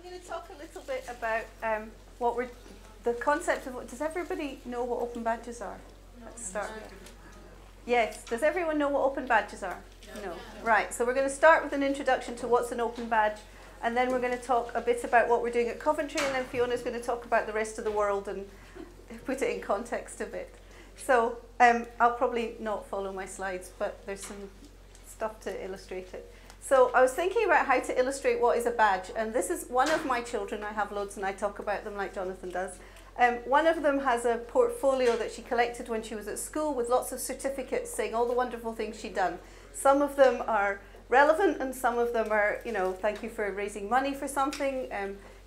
I'm going to talk a little bit about the concept of does everybody know what open badges are? Let's start. Yes, does everyone know what open badges are? No. Right, so we're going to start with an introduction to what's an open badge, and then we're going to talk a bit about what we're doing at Coventry, and then Fiona's going to talk about the rest of the world and put it in context a bit. So I'll probably not follow my slides, but there's some stuff to illustrate it. So I was thinking about how to illustrate what is a badge, and this is one of my children. I have loads and I talk about them like Jonathan does. One of them has a portfolio that she collected when she was at school with lots of certificates saying all the wonderful things she'd done. Some of them are relevant and some of them are, you know, thank you for raising money for something.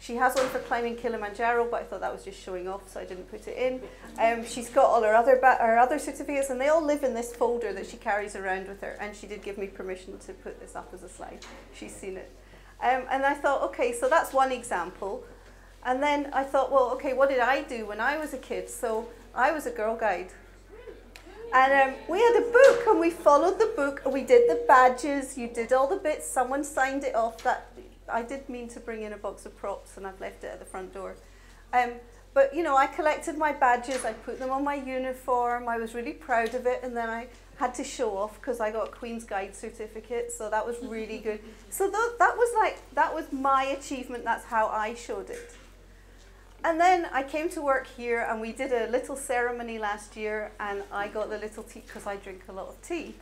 She has one for climbing Kilimanjaro, but I thought that was just showing off, so I didn't put it in. She's got all her other certificates, and they all live in this folder that she carries around with her, and she did give me permission to put this up as a slide. She's seen it. And I thought, okay, so that's one example. And then I thought, well, okay, what did I do when I was a kid? So I was a Girl Guide. And we had a book, and we followed the book, and we did the badges. You did all the bits. Someone signed it off. That I did mean to bring in a box of props, and I've left it at the front door. But, you know, I collected my badges. I put them on my uniform. I was really proud of it. And then I had to show off because I got a Queen's Guide certificate. So that was really good. So that was my achievement. That's how I showed it. And then I came to work here, and we did a little ceremony last year, and I got the little tea because I drink a lot of tea.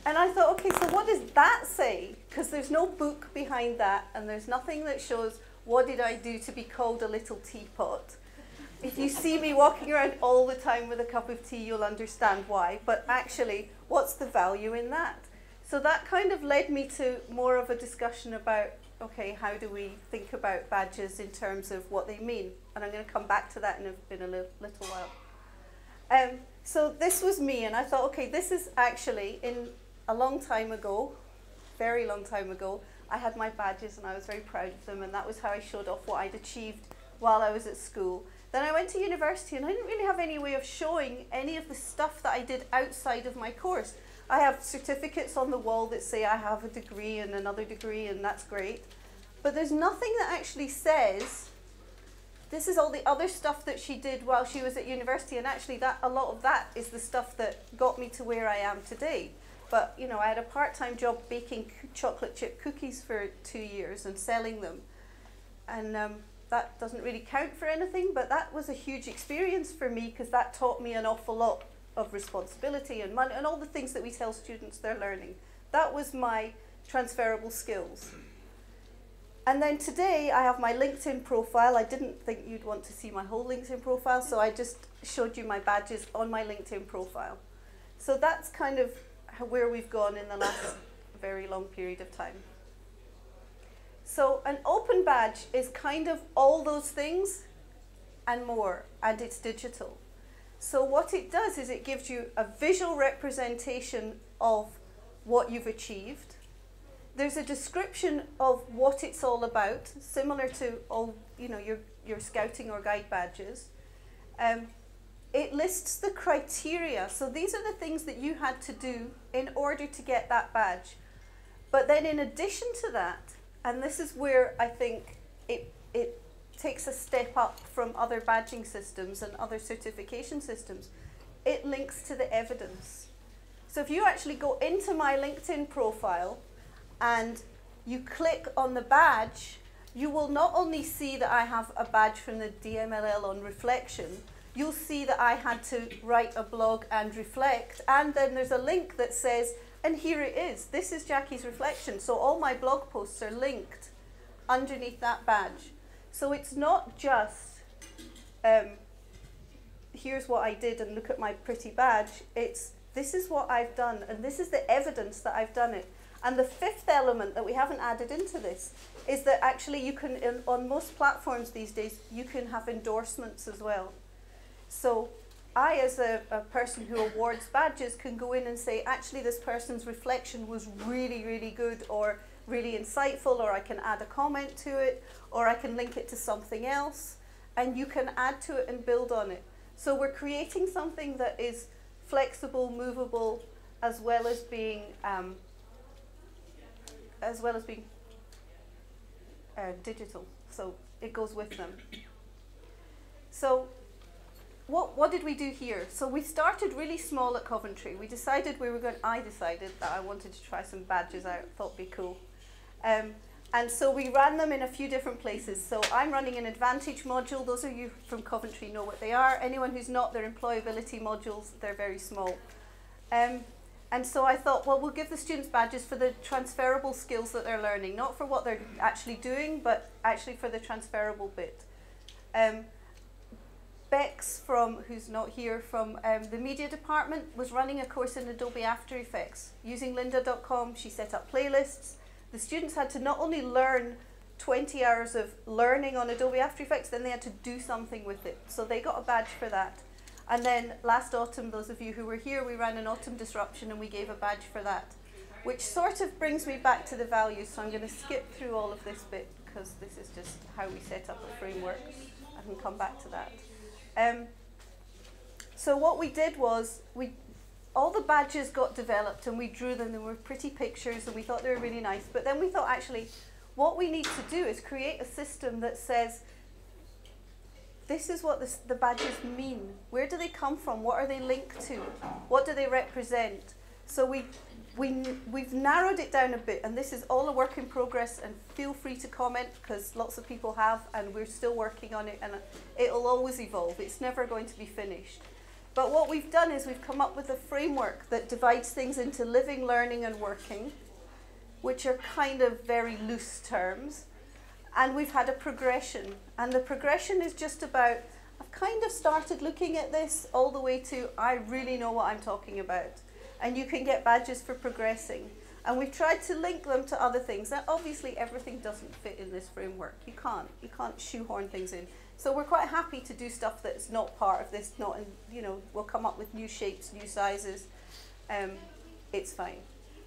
And I thought, okay, so what does that say? Because there's no book behind that, and there's nothing that shows what did I do to be called a little teapot. If you see me walking around all the time with a cup of tea, you'll understand why. But actually, what's the value in that? So that kind of led me to more of a discussion about, okay, how do we think about badges in terms of what they mean? And I'm going to come back to that in a little while. So this was me, and I thought, okay, this is actually in a long time ago, very long time ago, I had my badges and I was very proud of them, and that was how I showed off what I'd achieved while I was at school. Then I went to university, and I didn't really have any way of showing any of the stuff that I did outside of my course. I have certificates on the wall that say I have a degree and another degree, and that's great. But there's nothing that actually says, this is all the other stuff that she did while she was at university, and actually a lot of that is the stuff that got me to where I am today. But, you know, I had a part-time job baking chocolate chip cookies for 2 years and selling them. And that doesn't really count for anything, but that was a huge experience for me because that taught me an awful lot of responsibility and money and all the things that we tell students they're learning. That was my transferable skills. And then today I have my LinkedIn profile. I didn't think you'd want to see my whole LinkedIn profile, so I just showed you my badges on my LinkedIn profile. So that's kind of where we've gone in the last very long period of time. So an open badge is kind of all those things and more, and it's digital. So what it does is it gives you a visual representation of what you've achieved. There's a description of what it's all about, similar to all, you know, your scouting or guide badges. It lists the criteria. So these are the things that you had to do in order to get that badge. But then in addition to that, and this is where I think it takes a step up from other badging systems and other certification systems, it links to the evidence. So if you actually go into my LinkedIn profile and you click on the badge, you will not only see that I have a badge from the DMLL on reflection, you'll see that I had to write a blog and reflect, and then there's a link that says, and here it is, this is Jacqui's reflection. So all my blog posts are linked underneath that badge. So it's not just, here's what I did and look at my pretty badge. It's, this is what I've done, and this is the evidence that I've done it. And the fifth element that we haven't added into this is that actually you can, on most platforms these days, you can have endorsements as well. So I, as a person who awards badges, can go in and say, actually this person's reflection was really, really good, or really insightful, or I can add a comment to it, or I can link it to something else, and you can add to it and build on it. So we're creating something that is flexible, movable, as well as being digital. So it goes with them. So what did we do here? So we started really small at Coventry. I decided that I wanted to try some badges out, thought it'd be cool. And so we ran them in a few different places. So I'm running an Advantage module. Those of you from Coventry know what they are. Anyone who's not, they're employability modules. They're very small. And so I thought, well, we'll give the students badges for the transferable skills that they're learning, not for what they're actually doing, but actually for the transferable bit. Bex, who's not here, from the media department, was running a course in Adobe After Effects. Using lynda.com, she set up playlists. The students had to not only learn 20 hours of learning on Adobe After Effects, then they had to do something with it. So they got a badge for that. And then last autumn, those of you who were here, we ran an autumn disruption and we gave a badge for that, which sort of brings me back to the values. So I'm going to skip through all of this bit because this is just how we set up a framework. I can come back to that. So what we did was, all the badges got developed and we drew them. They were pretty pictures and we thought they were really nice. But then we thought, actually, what we need to do is create a system that says, this is what the badges mean. Where do they come from? What are they linked to? What do they represent? So we've narrowed it down a bit, and this is all a work in progress, and feel free to comment because lots of people have, and we're still working on it, and it'll always evolve. It's never going to be finished. But what we've done is we've come up with a framework that divides things into living, learning, and working, which are kind of very loose terms. And we've had a progression. And the progression is just about, I've kind of started looking at this all the way to, I really know what I'm talking about. And you can get badges for progressing. And we've tried to link them to other things. Now, obviously, everything doesn't fit in this framework. You can't shoehorn things in. So we're quite happy to do stuff that's not part of this, we'll come up with new shapes, new sizes. It's fine.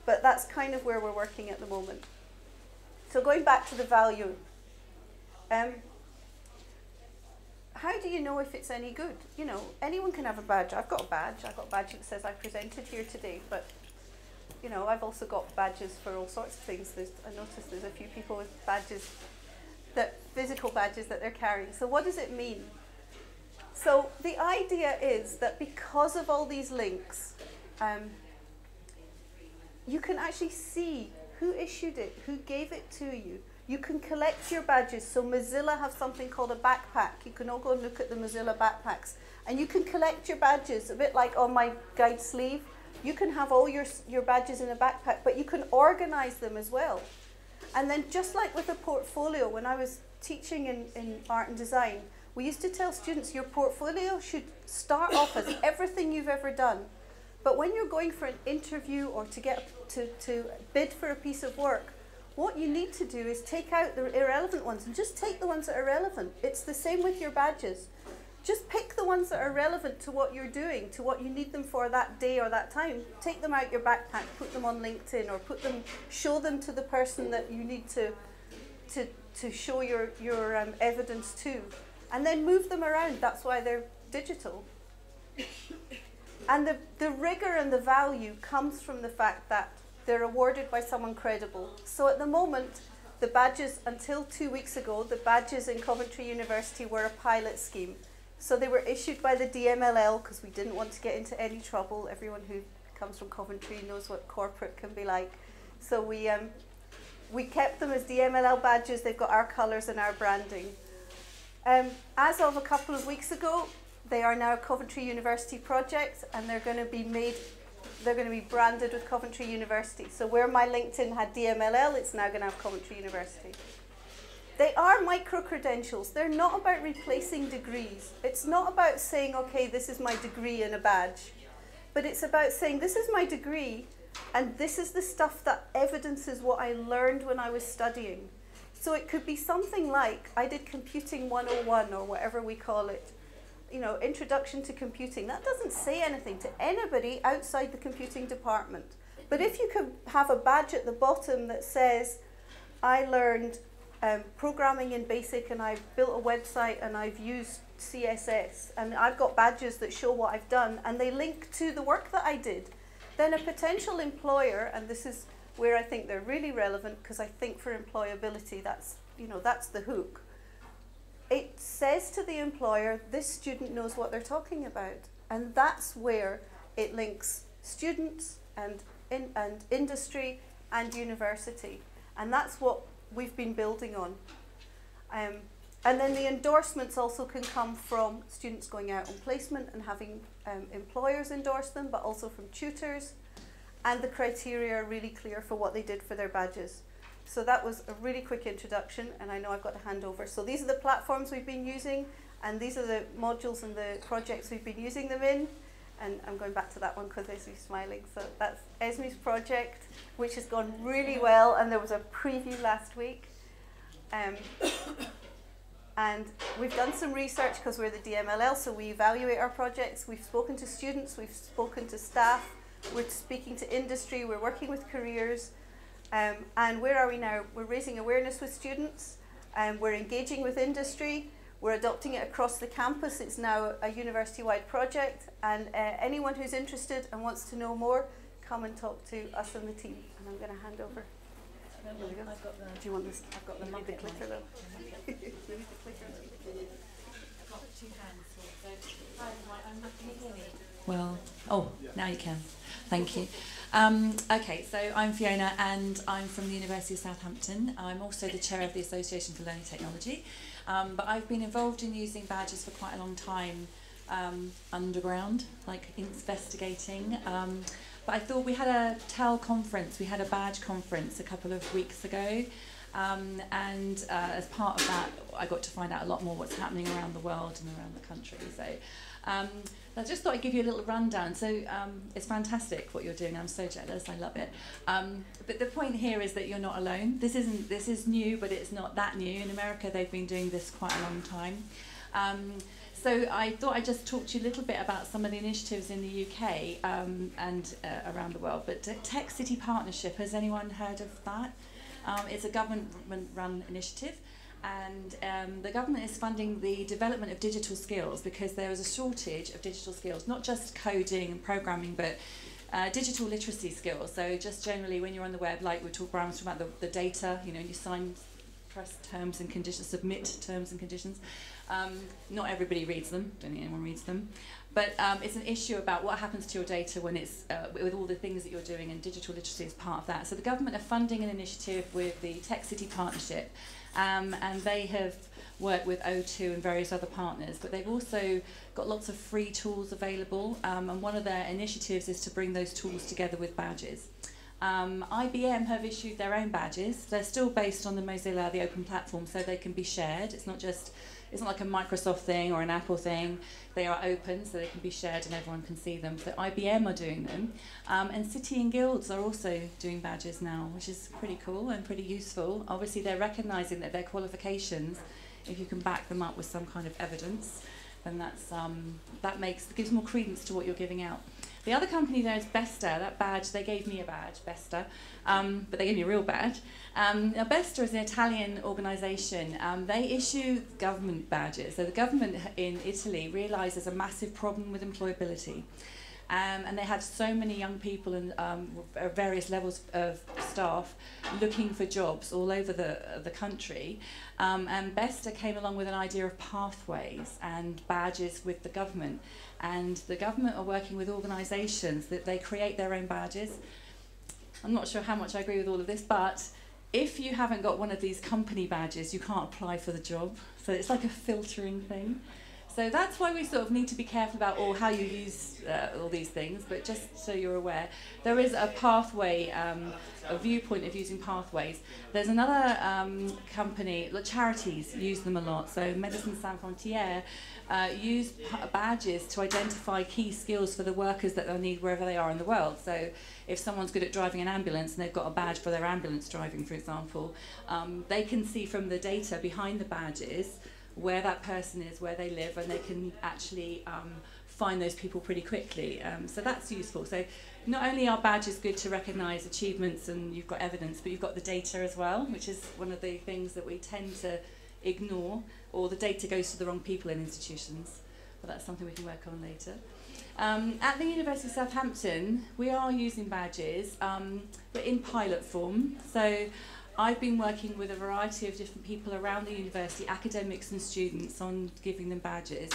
But that's kind of where we're working at the moment. So going back to the value, how do you know if it's any good? Anyone can have a badge. I've got a badge. I've got a badge that says I presented here today, but I've also got badges for all sorts of things. I noticed there's a few people with badges, physical badges that they're carrying. So what does it mean? So the idea is that because of all these links, you can actually see who issued it, who gave it to you. You can collect your badges. So Mozilla have something called a backpack. You can all go and look at the Mozilla backpacks. And you can collect your badges, a bit like on my guide sleeve. You can have all your badges in a backpack, but you can organize them as well. And then just like with a portfolio, when I was teaching in art and design, we used to tell students your portfolio should start off as everything you've ever done. But when you're going for an interview or to bid for a piece of work, what you need to do is take out the irrelevant ones and just take the ones that are relevant. It's the same with your badges. Just pick the ones that are relevant to what you're doing, to what you need them for that day or that time. Take them out your backpack, put them on LinkedIn, or show them to the person that you need to show your evidence to. And then move them around. That's why they're digital. And the rigor and the value comes from the fact that they're awarded by someone credible. So at the moment, the badges, until 2 weeks ago, the badges in Coventry University were a pilot scheme. So they were issued by the DMLL because we didn't want to get into any trouble. Everyone who comes from Coventry knows what corporate can be like. So we kept them as DMLL badges. They've got our colours and our branding. As of a couple of weeks ago, they are now Coventry University projects, and they're going to be branded with Coventry University. So where my LinkedIn had DMLL, it's now going to have Coventry University. They are micro-credentials. They're not about replacing degrees. It's not about saying, okay, this is my degree and a badge. But it's about saying, this is my degree, and this is the stuff that evidences what I learned when I was studying. So it could be something like, I did Computing 101, or whatever we call it. Introduction to computing. That doesn't say anything to anybody outside the computing department. But if you could have a badge at the bottom that says, I learned programming in BASIC, and I've built a website, and I've used CSS, and I've got badges that show what I've done, and they link to the work that I did, then a potential employer, and this is where I think they're really relevant, because I think for employability, that's the hook. it says to the employer, this student knows what they're talking about. And that's where it links students and industry and university. And that's what we've been building on. And then the endorsements also can come from students going out on placement and having employers endorse them, but also from tutors. And the criteria are really clear for what they did for their badges. So that was a really quick introduction, and I know I've got to hand over. So these are the platforms we've been using, and these are the modules and the projects we've been using them in. And I'm going back to that one because Esme's smiling. So that's Esme's project, which has gone really well, and there was a preview last week. And we've done some research because we're the DMLL, so we evaluate our projects. We've spoken to students, we've spoken to staff, we're speaking to industry, we're working with careers. And where are we now? We're raising awareness with students, we're engaging with industry, we're adopting it across the campus. It's now a university-wide project, and anyone who's interested and wants to know more, come and talk to us and the team. And I'm going to hand over. I've got the, do you want this? I've got the clicker though. I've got 2 hands. Can you hear me? Well, oh, now you can. Thank you. Okay, so I'm Fiona and I'm from the University of Southampton. I'm also the chair of the Association for Learning Technology. But I've been involved in using badges for quite a long time, underground, like investigating. But I thought we had a TEL conference, we had a badge conference a couple of weeks ago. As part of that, I got to find out a lot more what's happening around the world and around the country. So I just thought I'd give you a little rundown. So it's fantastic what you're doing. I'm so jealous. I love it. But the point here is that you're not alone. This is new, but it's not that new. In America, they've been doing this quite a long time. So I thought I'd just talk to you a little bit about some of the initiatives in the UK and around the world. But Tech City Partnership, has anyone heard of that? It's a government-run initiative, and the government is funding the development of digital skills because there is a shortage of digital skills, not just coding and programming, but digital literacy skills. So just generally when you're on the web, like we talked about the data, you know, you press terms and conditions, submit terms and conditions. Not everybody reads them, don't think anyone reads them. But it's an issue about what happens to your data when it's with all the things that you're doing, and digital literacy is part of that. So the government are funding an initiative with the Tech City Partnership, and they have worked with O2 and various other partners, but they've also got lots of free tools available, and one of their initiatives is to bring those tools together with badges. IBM have issued their own badges. They're still based on the Mozilla, the open platform, so they can be shared. It's not like a Microsoft thing or an Apple thing. They are open, so they can be shared and everyone can see them. So IBM are doing them. And City and Guilds are also doing badges now, which is pretty cool and pretty useful. Obviously, they're recognising that their qualifications, if you can back them up with some kind of evidence, then gives more credence to what you're giving out. The other company there is Besta. That badge, they gave me a badge, Besta, but they gave me a real badge. Now Besta is an Italian organisation. They issue government badges. So the government in Italy realised there's a massive problem with employability. And they had so many young people and various levels of staff looking for jobs all over the country. And Besta came along with an idea of pathways and badges with the government. And the government are working with organisations that they create their own badges. I'm not sure how much I agree with all of this, but if you haven't got one of these company badges, you can't apply for the job. So it's like a filtering thing. So that's why we sort of need to be careful about how you use all these things, but just so you're aware, there is a pathway, a viewpoint of using pathways. There's another company, charities use them a lot, so Médecins Sans Frontières use badges to identify key skills for the workers that they'll need wherever they are in the world. So if someone's good at driving an ambulance and they've got a badge for their ambulance driving, for example, they can see from the data behind the badges where that person is, where they live, and they can actually find those people pretty quickly. So that's useful. So not only are badges good to recognise achievements and you've got evidence, but you've got the data as well, which is one of the things that we tend to ignore, or the data goes to the wrong people in institutions. But that's something we can work on later. At the University of Southampton, we are using badges, but in pilot form. So I've been working with a variety of different people around the university, academics and students, on giving them badges.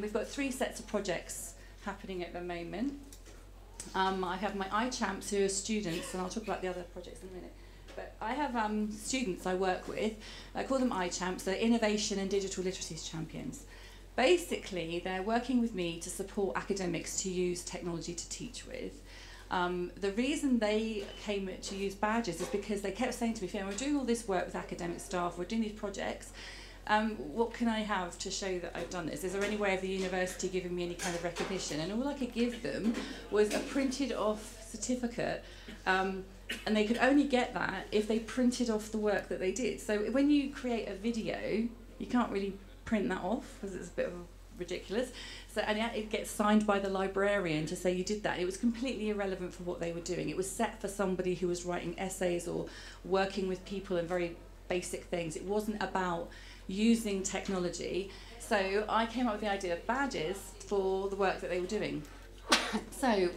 We've got 3 sets of projects happening at the moment. I have my iChamps, who are students, and I'll talk about the other projects in a minute. But I have students I work with. I call them iChamps. They're innovation and digital literacies champions. Basically, they're working with me to support academics to use technology to teach with. The reason they came to use badges is because they kept saying to me, Fiona, we're doing all this work with academic staff, we're doing these projects. What can I have to show that I've done this? Is there any way of the university giving me any kind of recognition? And all I could give them was a printed off certificate, and they could only get that if they printed off the work that they did. So when you create a video, you can't really print that off because it's a bit of ridiculous. So, and it gets signed by the librarian to say you did that. It was completely irrelevant for what they were doing. It was set for somebody who was writing essays or working with people and very basic things. It wasn't about using technology. So I came up with the idea of badges for the work that they were doing. So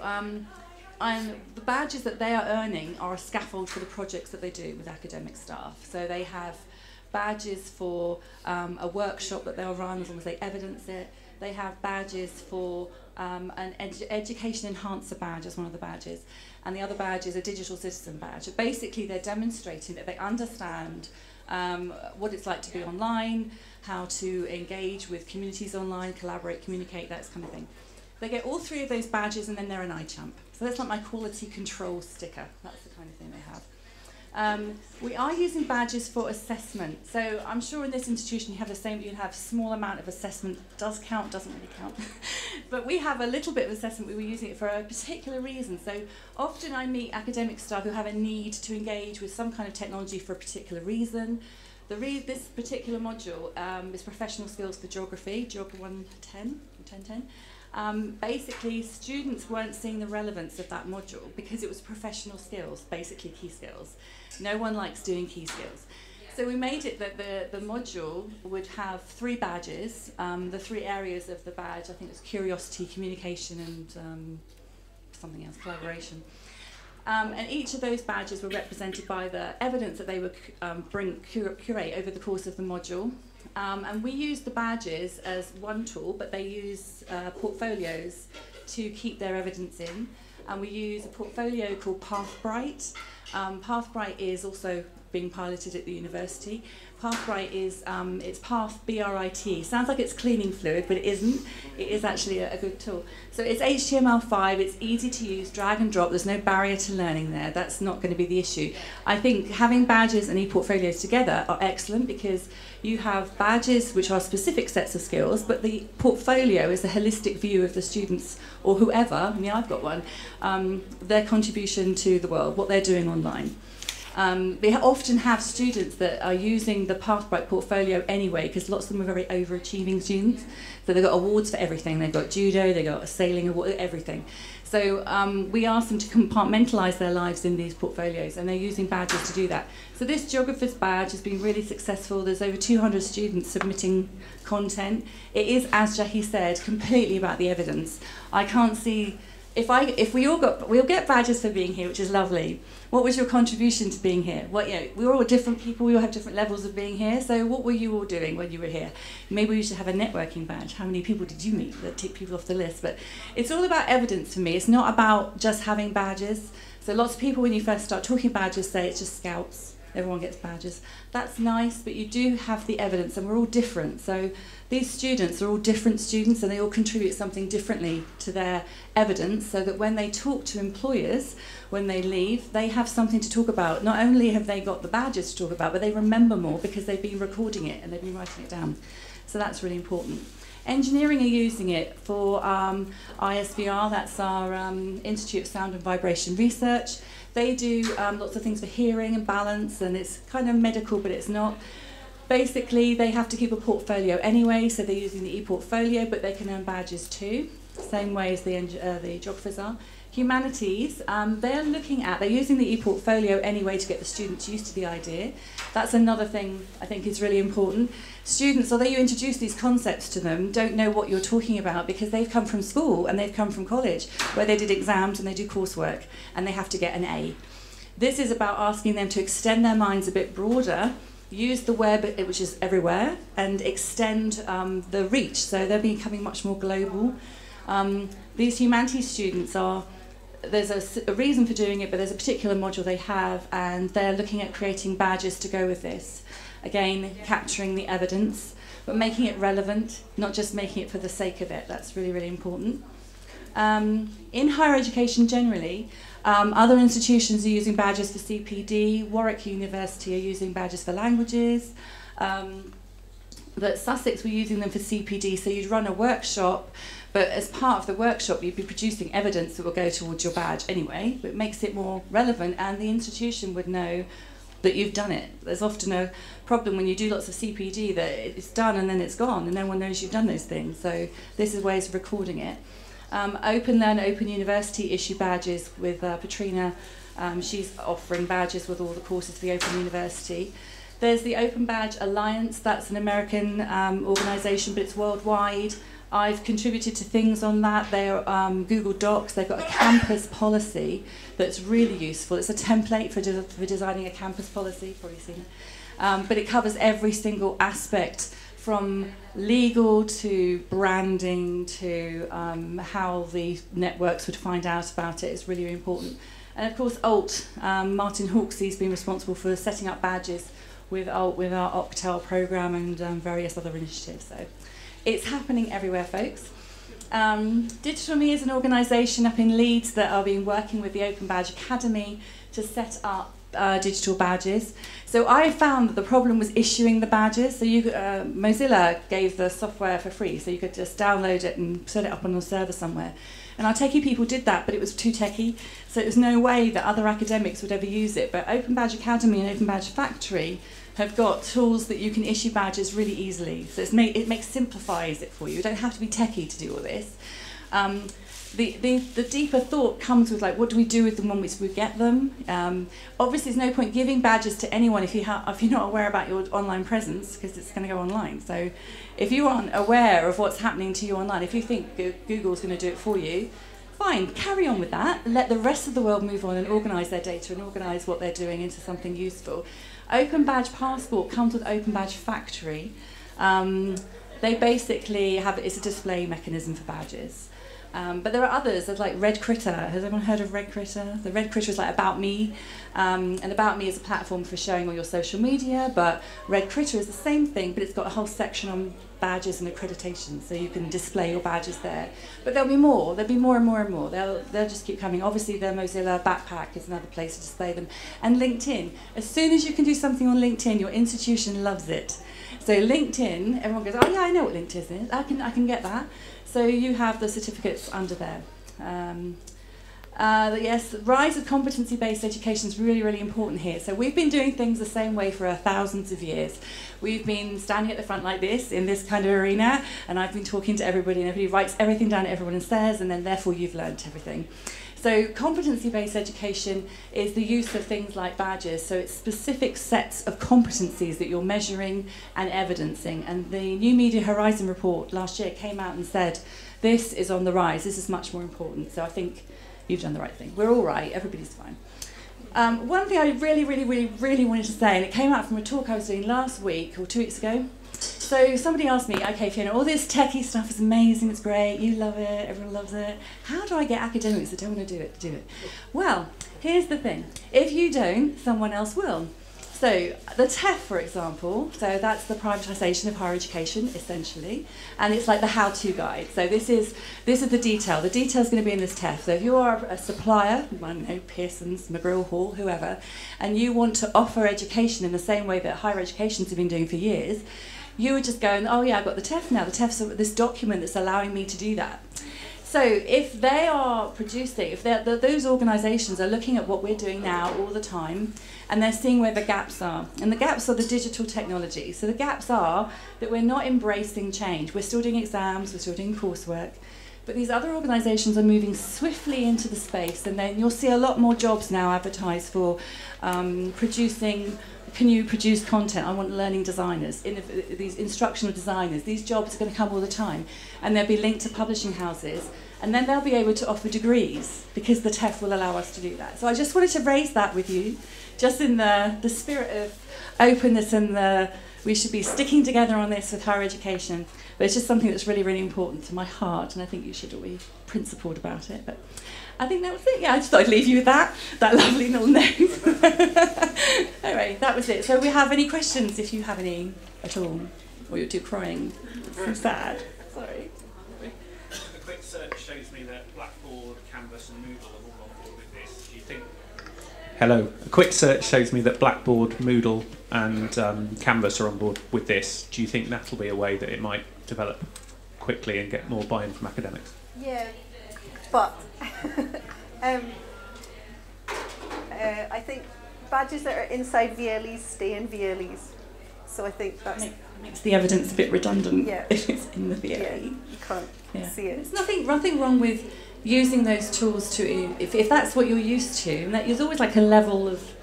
the badges that they are earning are a scaffold for the projects that they do with academic staff. So they have badges for a workshop that they'll run as long as they evidence it. They have badges for an education enhancer badge as one of the badges. And the other badge is a digital citizen badge. Basically, they're demonstrating that they understand what it's like to be online, how to engage with communities online, collaborate, communicate, that kind of thing. They get all 3 of those badges and then they're an iChamp. So that's like my quality control sticker. That's the kind of thing they have. We are using badges for assessment. So I'm sure in this institution you have the same, you have a small amount of assessment. Does count, doesn't really count. But we have a little bit of assessment. We were using it for a particular reason. So often I meet academic staff who have a need to engage with some kind of technology for a particular reason. This particular module is professional skills for geography, Geog 110. Basically, students weren't seeing the relevance of that module because it was professional skills, basically key skills. No one likes doing key skills. So we made it that the module would have 3 badges. The 3 areas of the badge, I think it was curiosity, communication, and something else, collaboration. And each of those badges were represented by the evidence that they would curate over the course of the module. And we use the badges as one tool, but they use portfolios to keep their evidence in. And we use a portfolio called PathBright. PathBright is also being piloted at the university. PathBright is, it's Path, B-R-I-T. Sounds like it's cleaning fluid, but it isn't. It is actually a good tool. So it's HTML5, it's easy to use, drag and drop, there's no barrier to learning there. That's not going to be the issue. I think having badges and e-portfolios together are excellent because you have badges which are specific sets of skills, but the portfolio is a holistic view of the students or whoever, I mean I've got one, their contribution to the world, what they're doing online. They often have students that are using the PathBright portfolio anyway because lots of them are very overachieving students. So they've got awards for everything. They've got judo, they've got a sailing award, everything. So we ask them to compartmentalise their lives in these portfolios and they're using badges to do that. So this Geographers badge has been really successful. There's over 200 students submitting content. It is, as Jacqui said, completely about the evidence. I can't see... If we'll get badges for being here, which is lovely. What was your contribution to being here? Well, you know, we're all different people. We all have different levels of being here. So, what were you all doing when you were here? Maybe we should have a networking badge. How many people did you meet that tick people off the list? But it's all about evidence for me. It's not about just having badges. So, lots of people, when you first start talking badges, say it's just scouts. Everyone gets badges. That's nice, but you do have the evidence, and we're all different. So these students are all different students, and they all contribute something differently to their evidence, so that when they talk to employers, when they leave, they have something to talk about. Not only have they got the badges to talk about, but they remember more because they've been recording it and they've been writing it down. So that's really important. Engineering are using it for ISVR, that's our Institute of Sound and Vibration Research. They do lots of things for hearing and balance, and it's kind of medical, but it's not. Basically, they have to keep a portfolio anyway, so they're using the e-portfolio, but they can earn badges too, same way as the geographers are. Humanities, they're using the e-portfolio anyway to get the students used to the idea. That's another thing I think is really important. Students, although you introduce these concepts to them, don't know what you're talking about because they've come from school and they've come from college where they did exams and they do coursework and they have to get an A. This is about asking them to extend their minds a bit broader, use the web, which is everywhere, and extend the reach. So they're becoming much more global. These humanities students there's a reason for doing it, but there's a particular module they have, and they're looking at creating badges to go with this. Again, capturing the evidence, but making it relevant, not just making it for the sake of it. That's really, really important. In higher education generally, other institutions are using badges for CPD. Warwick University are using badges for languages. But Sussex were using them for CPD, so you'd run a workshop, but as part of the workshop you'd be producing evidence that will go towards your badge anyway, but it makes it more relevant and the institution would know that you've done it. There's often a problem when you do lots of CPD that it's done and then it's gone and no one knows you've done those things, so this is ways of recording it. Open Learn, Open University issue badges with Patrina. She's offering badges with all the courses for the Open University. There's the Open Badge Alliance. That's an American organisation, but it's worldwide. I've contributed to things on that. They're Google Docs. They've got a campus policy that's really useful. It's a template for designing a campus policy, you've probably seen it. But it covers every single aspect from legal to branding to how the networks would find out about it. It's really, really important. And of course, ALT, Martin Hawksey's been responsible for setting up badges with ALT, with our Octel programme and various other initiatives. So it's happening everywhere, folks. Digital Me is an organisation up in Leeds that are been working with the Open Badge Academy to set up digital badges. So I found that the problem was issuing the badges. So Mozilla gave the software for free, so you could just download it and set it up on a server somewhere. And our techie people did that, but it was too techie, so there was no way that other academics would ever use it. But Open Badge Academy and Open Badge Factory have got tools that you can issue badges really easily. So it simplifies it for you. You don't have to be techie to do all this. The deeper thought comes with, like, what do we do with them once we get them? Obviously, there's no point giving badges to anyone if you're not aware about your online presence, because it's going to go online. So if you aren't aware of what's happening to you online, if you think Google's going to do it for you, fine, carry on with that. Let the rest of the world move on and organise their data and organise what they're doing into something useful. Open Badge Passport comes with Open Badge Factory. They basically it's a display mechanism for badges. But there are others, there's like Red Critter. Has anyone heard of Red Critter? The Red Critter is like About Me, and About Me is a platform for showing all your social media, but Red Critter is the same thing, but it's got a whole section on badges and accreditation, so you can display your badges there. But there'll be more and more and more. They'll just keep coming. Obviously, the Mozilla Backpack is another place to display them. And LinkedIn. As soon as you can do something on LinkedIn, your institution loves it. So LinkedIn, everyone goes, oh yeah, I know what LinkedIn is. I can get that. So you have the certificates under there. Yes, the rise of competency-based education is really, really important here. So we've been doing things the same way for thousands of years. We've been standing at the front like this, in this kind of arena, and I've been talking to everybody, and everybody writes everything down everyone says, and then therefore you've learnt everything. So competency-based education is the use of things like badges. So it's specific sets of competencies that you're measuring and evidencing. And the New Media Horizon report last year came out and said, this is on the rise, this is much more important. So I think you've done the right thing. We're all right, everybody's fine. One thing I really wanted to say, and it came out from a talk I was doing last week or 2 weeks ago. So somebody asked me, okay, Fiona, all this techie stuff is amazing, it's great, you love it, everyone loves it. How do I get academics that don't want to do it? Well, here's the thing. If you don't, someone else will. So the TEF, for example, so that's the privatisation of higher education, essentially, and it's like the how-to guide. So this is the detail. The detail is going to be in this TEF. So if you are a supplier, I don't know, Pearson's, McGraw Hall, whoever, and you want to offer education in the same way that higher education's have been doing for years, you would just go, oh yeah, I've got the TEF now. The TEF's this document that's allowing me to do that. So if they are producing, if those organisations are looking at what we're doing now all the time, and they're seeing where the gaps are, and the gaps are the digital technology. So the gaps are that we're not embracing change. We're still doing exams, we're still doing coursework, but these other organisations are moving swiftly into the space, and then you'll see a lot more jobs now advertised for producing. Can you produce content? I want learning designers, these instructional designers. These jobs are going to come all the time, and they'll be linked to publishing houses. And then they'll be able to offer degrees because the TEF will allow us to do that. So I just wanted to raise that with you, just in the spirit of openness and we should be sticking together on this with higher education. But it's just something that's really, really important to my heart, and I think you should all be principled about it. But I think that was it. Yeah, I just thought I'd leave you with that lovely little note. Anyway, that was it. So we have any questions, if you have any at all, or you're too crying. It's so sad. Sorry. A quick search shows me that Blackboard, Canvas and Moodle are all on board with this. Do you think... Hello. A quick search shows me that Blackboard, Moodle and Canvas are on board with this. Do you think that'll be a way that it might develop quickly and get more buy-in from academics? Yeah, but I think badges that are inside VLEs stay in VLEs. So I think that makes the evidence a bit redundant, yeah, if it's in the VLE. Yeah, you can't see it. There's nothing wrong with using those tools to, if that's what you're used to, and that there's always like a level of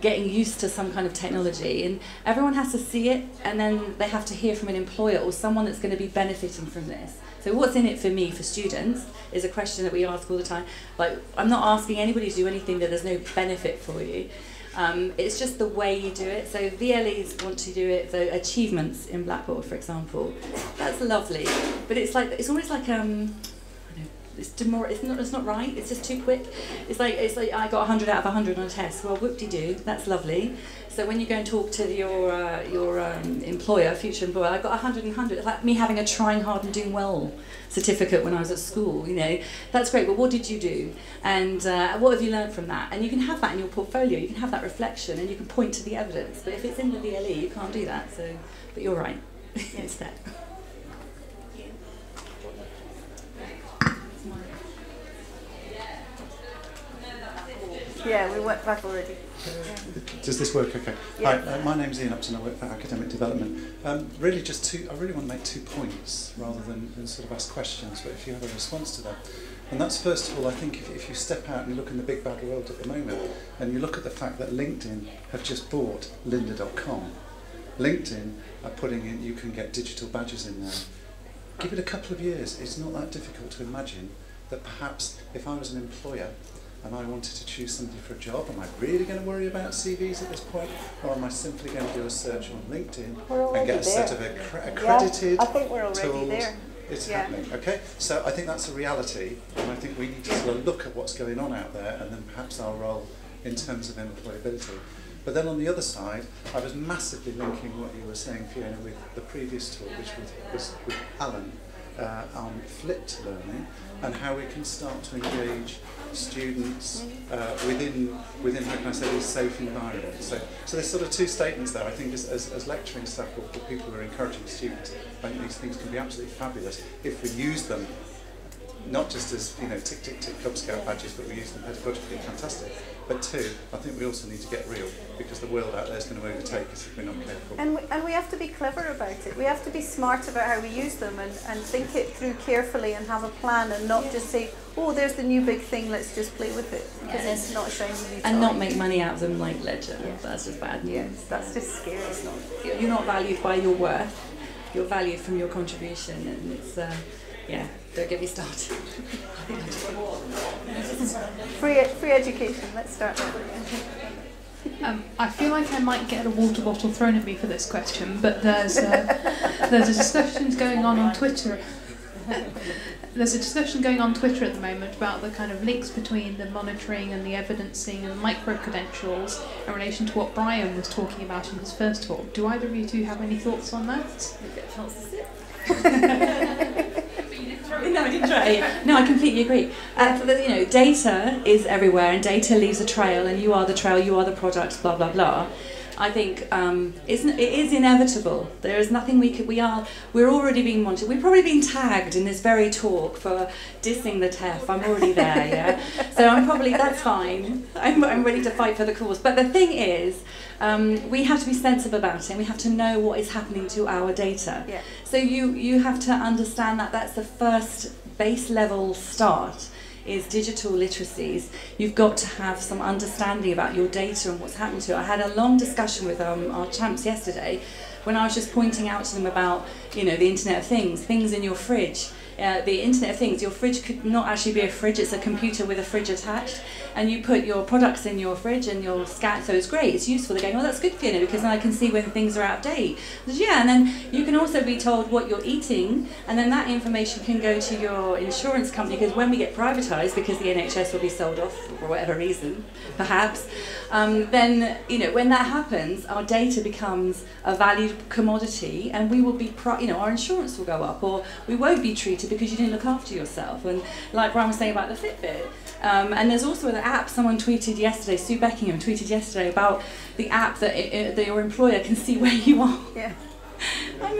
getting used to some kind of technology, and everyone has to see it, and then they have to hear from an employer or someone that's going to be benefiting from this. So what's in it for me, for students, is a question that we ask all the time. Like, I'm not asking anybody to do anything that there's no benefit for you. It's just the way you do it. So VLEs want to do it, so achievements in Blackboard, for example. That's lovely, but it's almost like it's not right. It's just too quick. It's like I got 100 out of 100 on a test. Well, whoop-de-doo, that's lovely. So when you go and talk to your employer, future employer, I got 100 and 100. It's like me having a trying hard and doing well certificate when I was at school. You know, that's great. But what did you do? And what have you learned from that? And you can have that in your portfolio. You can have that reflection, and you can point to the evidence. But if it's in the VLE, you can't do that. So, but you're right. It's there. Yeah, we went back already. Does this work okay? Yeah. Hi, my name's Ian Upton, I work for Academic Development. Really just I really want to make 2 points rather than sort of ask questions, but if you have a response to that. And that's, first of all, I think if you step out and look in the big bad world at the moment, and you look at the fact that LinkedIn have just bought lynda.com. LinkedIn are putting in, you can get digital badges in there. Give it a couple of years, it's not that difficult to imagine that perhaps if I was an employer and I wanted to choose somebody for a job, am I really going to worry about CVs at this point, or am I simply going to do a search on LinkedIn and get a set of accredited I think we're already tools? there. It's happening, okay? So I think that's a reality, and I think we need to sort of look at what's going on out there, and then perhaps our role in terms of employability. But then on the other side, I was massively linking what you were saying, Fiona, with the previous talk, which was with Alan, on flipped learning, and how we can start to engage students within how can I say, these safe environments. So there's sort of 2 statements there. I think as lecturing staff or people who are encouraging students, I think these things can be absolutely fabulous if we use them not just as, you know, tick tick tick Cub Scout badges, but we use them pedagogically. Fantastic. But 2, I think we also need to get real, because the world out there is going to overtake us if we're not careful. And we have to be clever about it. We have to be smart about how we use them, and think it through carefully and have a plan, and not just say, oh, there's the new big thing, let's just play with it, because it's not a shiny new toy. And not make money out of them like Ledger. Yeah. That's just bad news. Yes, that's just scary. You're not valued by your worth. You're valued from your contribution, and it's don't get me started. Free education. Let's start there. I feel like I might get a water bottle thrown at me for this question, but there's a discussion going on Twitter. There's a discussion going on Twitter at the moment about the kind of links between the monitoring and the evidencing and micro-credentials in relation to what Brian was talking about in his first talk. Do either of you two have any thoughts on that? You get a chance to sit. No, I didn't try. No, I completely agree. You know, data is everywhere, and data leaves a trail, and you are the trail, you are the product, blah blah blah. I think it is inevitable. There is nothing we're already being monitored. We're probably being tagged in this very talk for dissing the TEF. I'm already there, yeah. So that's fine. I'm ready to fight for the cause. But the thing is, we have to be sensible about it, and we have to know what is happening to our data. Yeah. So you have to understand that that's the first base level start, is digital literacies. You've got to have some understanding about your data and what's happening to it. I had a long discussion with our champs yesterday when I was just pointing out to them about, you know, the Internet of Things in your fridge. the Internet of Things, your fridge could not actually be a fridge, it's a computer with a fridge attached, and you put your products in your fridge and you'll scan, so it's great, it's useful. They're going, oh, that's good, Fiona, because then I can see when things are out of date. Yeah, and then you can also be told what you're eating, and then that information can go to your insurance company, because when we get privatised, because the NHS will be sold off for whatever reason, perhaps, then, you know, when that happens, our data becomes a valued commodity, and we will be, our insurance will go up, or we won't be treated because you didn't look after yourself. And like Brian was saying about the Fitbit, and there's also the app, someone tweeted yesterday, Sue Beckingham tweeted yesterday about the app that your employer can see where you are. Yeah. I'm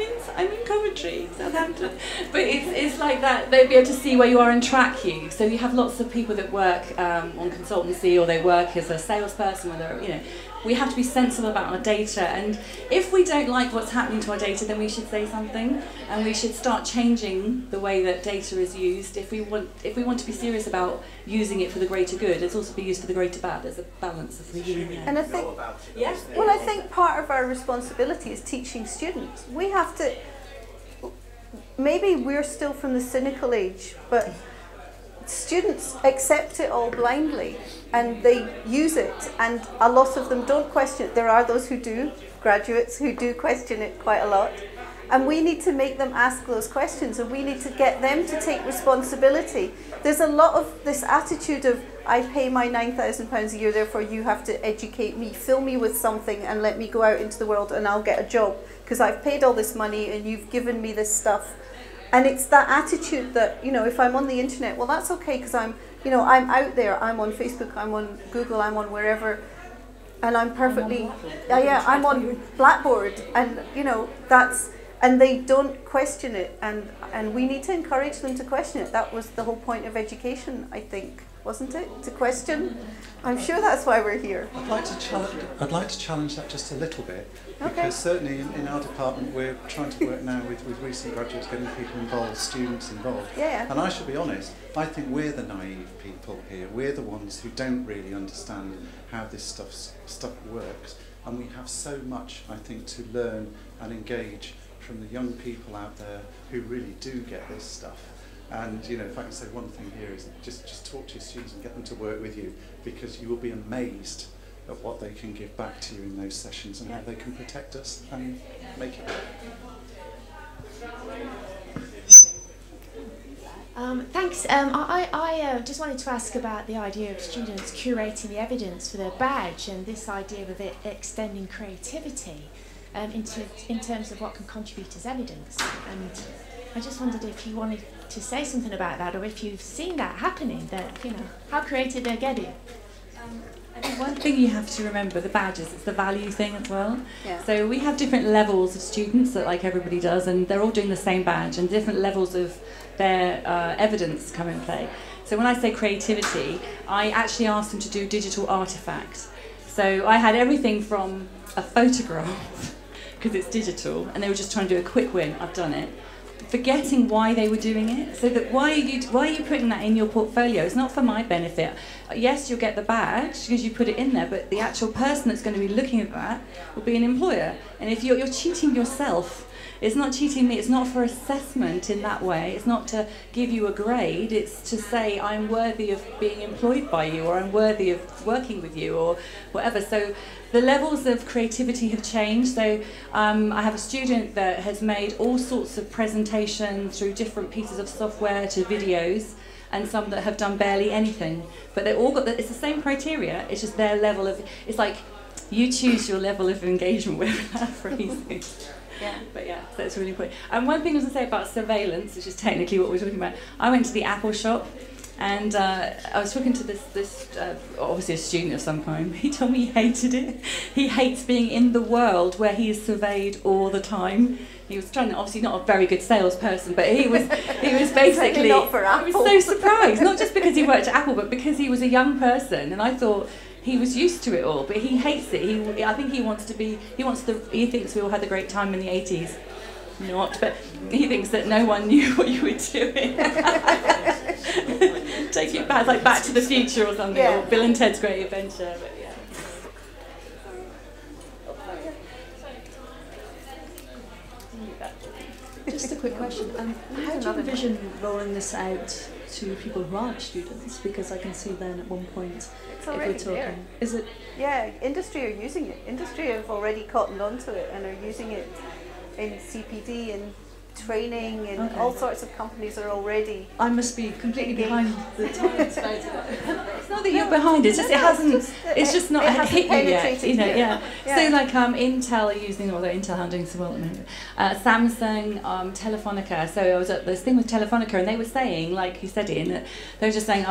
in Coventry, Southampton, but it's like that. They'll be able to see where you are and track you. So you have lots of people that work on consultancy, or they work as a salesperson, whether, you know, we have to be sensible about our data, and if we don't like what's happening to our data, then we should say something, and we should start changing the way that data is used. If we want to be serious about using it for the greater good, it's also be used for the greater bad. There's a balance of the And I think, well, I think part of our responsibility is teaching students. We have to, maybe we're still from the cynical age, but students accept it all blindly and they use it, and a lot of them don't question it. There are those who do, graduates who do question it quite a lot, and we need to make them ask those questions, and we need to get them to take responsibility. There's a lot of this attitude of, I pay my £9,000 a year, therefore you have to educate me, fill me with something and let me go out into the world and I'll get a job because I've paid all this money and you've given me this stuff. And it's that attitude that, you know, if I'm on the internet, well, that's okay because I'm out there, I'm on Facebook, I'm on Google, I'm on wherever, and I'm perfectly, I'm on Blackboard, and, you know, and they don't question it, and we need to encourage them to question it. That was the whole point of education, I think, wasn't it? To question. I'm sure that's why we're here. I'd like to challenge that just a little bit, because certainly in our department we're trying to work now with recent graduates, getting people involved, students involved. Yeah. And I should be honest, I think we're the naive people here. We're the ones who don't really understand how this stuff works, and we have so much, I think, to learn and engage from the young people out there who really do get this stuff. And, you know, if I can say one thing here is just talk to your students and get them to work with you, because you will be amazed at what they can give back to you in those sessions and how they can protect us and make it work. Thanks. I just wanted to ask about the idea of students curating the evidence for their badge, and this idea of it extending creativity in terms of what can contribute as evidence. And I just wondered if you wanted to say something about that, or if you've seen that happening, that, you know, how creative they're getting. I think one thing you have to remember, the badges, it's the value thing as well. Yeah. So we have different levels of students, that like everybody does, and they're all doing the same badge, and different levels of their evidence come in play. So when I say creativity, I actually asked them to do digital artifacts. So I had everything from a photograph, because it's digital, and they were just trying to do a quick win, I've done it, forgetting why they were doing it. So that why are you putting that in your portfolio? It's not for my benefit. Yes, you'll get the badge because you put it in there, but the actual person that's going to be looking at that will be an employer. And if you're cheating yourself, it's not cheating me, it's not for assessment in that way, it's not to give you a grade, it's to say I'm worthy of being employed by you, or I'm worthy of working with you, or whatever. So the levels of creativity have changed. So I have a student that has made all sorts of presentations through different pieces of software to videos, and some that have done barely anything. But they've all got, it's the same criteria, it's just their level of, it's like you choose your level of engagement with that phrasing. Yeah. But yeah, so it's really important. And one thing I was going to say about surveillance, which is technically what we're talking about, I went to the Apple shop, and I was talking to this obviously a student of some kind. He told me he hated it. He hates being in the world where he is surveyed all the time. He was trying to, obviously not a very good salesperson, but he was basically, not for Apple. I was so surprised, not just because he worked at Apple, but because he was a young person, and I thought he was used to it all, but he hates it. I think he thinks we all had a great time in the 80s. Not, but he thinks that no one knew what you were doing. Take it back, like Back to the Future or something, or Bill and Ted's Great Adventure. But yeah. Just a quick question. How do you envision rolling this out to people who aren't students? Because I can see then at one point, it's already if we're talking, there. Is it? Yeah, industry are using it. Industry have already cottoned onto it and are using it in CPD and training, and all sorts of companies are already. I must be completely behind the times about it. It's not that you're behind. It's just it hasn't. It's just not hit you yet. You know, yeah. So like Intel are using, although Intel aren't doing so well at the moment. Samsung, Telefonica. So I was at this thing with Telefonica, and they were saying, like you said, Ian, that they were just saying,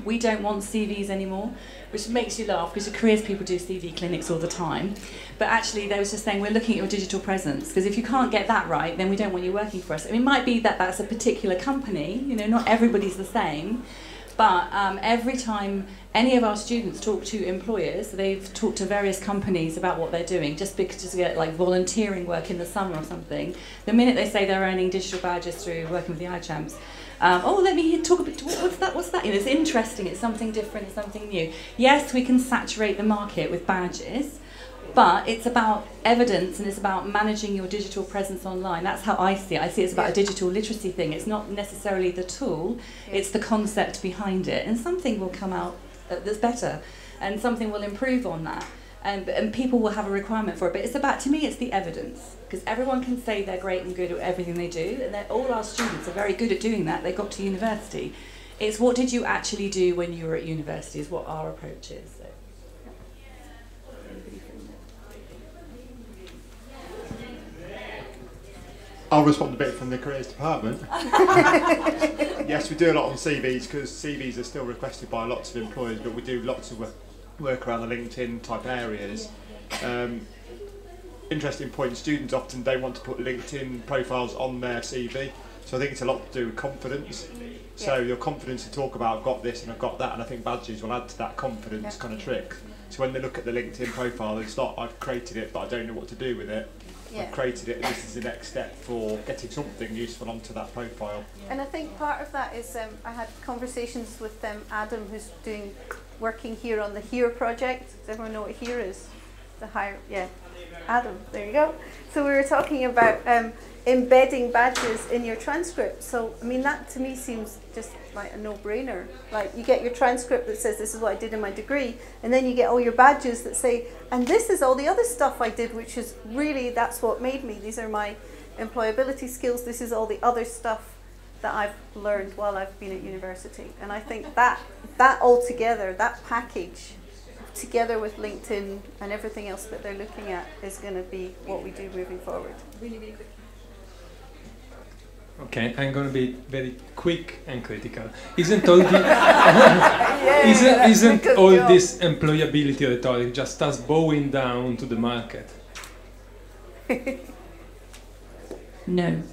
we don't want CVs anymore, which makes you laugh because your careers people do CV clinics all the time. But actually, they was just saying, we're looking at your digital presence, because if you can't get that right, then we don't want you working for us. I mean, it might be that that's a particular company, you know, not everybody's the same, but every time any of our students talk to employers, they've talked to various companies about what they're doing, just because to get like volunteering work in the summer or something. The minute they say they're earning digital badges through working with the iChamps, let me talk a bit, what's that? You know, it's interesting, it's something different, it's something new. Yes, we can saturate the market with badges, but it's about evidence and it's about managing your digital presence online. That's how I see it. I see it's about a digital literacy thing. It's not necessarily the tool, it's the concept behind it. And something will come out that's better, and something will improve on that. And people will have a requirement for it. But it's about, to me, it's the evidence. Because everyone can say they're great and good at everything they do, and all our students are very good at doing that. They got to university. It's what did you actually do when you were at university is what our approach is. So. I'll respond a bit from the careers department. Yes, we do a lot on CVs because CVs are still requested by lots of employers, but we do lots of work around the LinkedIn type areas. Interesting point, students often don't want to put LinkedIn profiles on their CV, so I think it's a lot to do with confidence. So your confidence to talk about I've got this and I've got that, and I think badges will add to that confidence kind of trick. So when they look at the LinkedIn profile, it's not I've created it but I don't know what to do with it. I've created it, and this is the next step for getting something useful onto that profile. And I think part of that is I had conversations with Adam, who's working here on the HERE project. Does everyone know what HERE is? The higher, Adam, there you go. So we were talking about embedding badges in your transcript. So, I mean, that to me seems just like a no-brainer. Like, you get your transcript that says this is what I did in my degree, and then you get all your badges that say, and this is all the other stuff I did, which is really, that's what made me. These are my employability skills. This is all the other stuff that I've learned while I've been at university. And I think that all together, that package, together with LinkedIn and everything else that they're looking at, is going to be what we do moving forward. Really, really quick. Okay, I'm going to be very quick and critical. Isn't all this employability rhetoric just us bowing down to the market? No.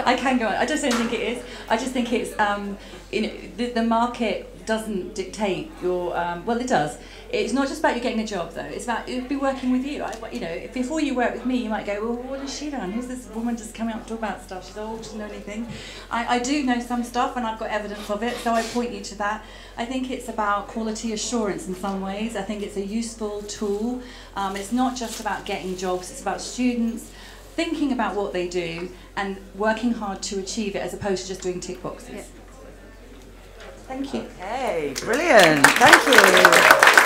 I can go on. I just don't think it is. I just think it's the market doesn't dictate your well, it does. It's not just about you getting a job though. It's about it'd be working with you. If before you work with me, you might go, well, what has she done? Who's this woman just coming up to talk about stuff? She's old, she doesn't know anything. I do know some stuff, and I've got evidence of it, so I point you to that. I think it's about quality assurance in some ways. I think it's a useful tool. It's not just about getting jobs. It's about students thinking about what they do and working hard to achieve it, as opposed to just doing tick boxes. Yeah. Thank you. Okay, brilliant. Thank you.